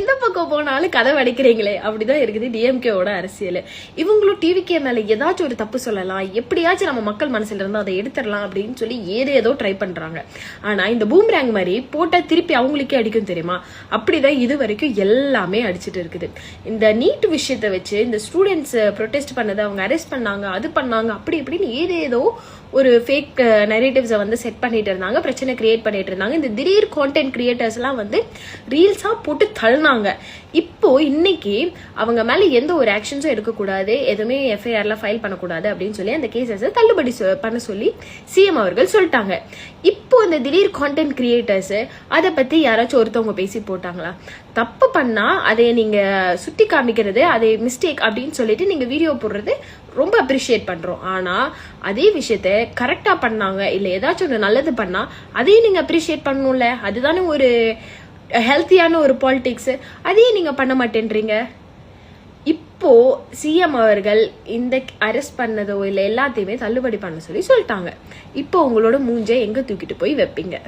எந்த பக்கம் போனாலும் கதை வடிக்கிறீங்களே அப்படிதான் இருக்குது டிஎம்கேவோட அரசியல். இவங்களும் டிவிகே மேல ஏதாச்சும் ஒரு தப்பு சொல்லலாம், எப்படியாச்சும் நம்ம மக்கள் மனசுல இருந்து அதை எடுத்துடலாம் அப்படின்னு சொல்லி ஏதோ ட்ரை பண்றாங்க. ஆனா இந்த பூம்ராங் மாதிரி போட்டா திருப்பி அவங்களுக்கே அடிக்கும் தெரியுமா? அப்படிதான் இது வரைக்கும் எல்லாமே அடிச்சுட்டு இருக்குது. இந்த நீட் விஷயத்த வச்சு இந்த ஸ்டூடெண்ட்ஸ் ப்ரொடெஸ்ட் பண்ணதை அவங்க அரெஸ்ட் பண்ணாங்க, அது பண்ணாங்க, அப்படி இப்படின்னு ஏதேதோ ஒரு ஃபேக் நரேட்டிவ்ஸை வந்து செட் பண்ணிட்டு இருந்தாங்க, பிரச்சனை கிரியேட் பண்ணிட்டு இருந்தாங்க. இந்த திடீர் கான்டென்ட் கிரியேட்டர்ஸ் எல்லாம் வந்து ரீல்ஸா போட்டு தள்ளினாங்க. இப்போ இன்னைக்கு அவங்க மேல எந்த ஒரு ஆக்ஷன்ஸும் எடுக்கக்கூடாது, எதுவுமே எஃப்ஐஆர்ல ஃபைல் பண்ணக்கூடாது அப்படின்னு சொல்லி அந்த கேசஸ் தள்ளுபடி பண்ண சொல்லி சிஎம் அவர்கள் சொல்லிட்டாங்க. இப்போ இந்த திடீர் கான்டென்ட் கிரியேட்டர்ஸ் அதை பத்தி யாராச்சும் ஒருத்தவங்க பேசி போட்டாங்களா? தப்பு பண்ணா அதை நீங்க சுட்டி காமிக்கிறது, அதை மிஸ்டேக் அப்படின்னு சொல்லிட்டு நீங்க வீடியோ போடுறது ரொம்ப அப்ரிஷியேட் பண்றோம். ஆனா அதே விஷயத்த கரெக்டா பண்ணாங்க இல்ல ஏதாச்சும் ஒரு நல்லது பண்ணா அதையும் நீங்க அப்ரிஷியேட் பண்ணணும்ல. அதுதானே ஒரு ஹெல்த்தியான ஒரு பாலிடிக்ஸ். அதையும் நீங்க பண்ண மாட்டேன்றீங்க. இப்போ சிஎம் அவர்கள் இந்த அரெஸ்ட் பண்ணதோ இல்ல எல்லாத்தையுமே தள்ளுபடி பண்ண சொல்லி சொல்லிட்டாங்க. இப்போ உங்களோட மூஞ்சை எங்க தூக்கிட்டு போய் வைப்பீங்க?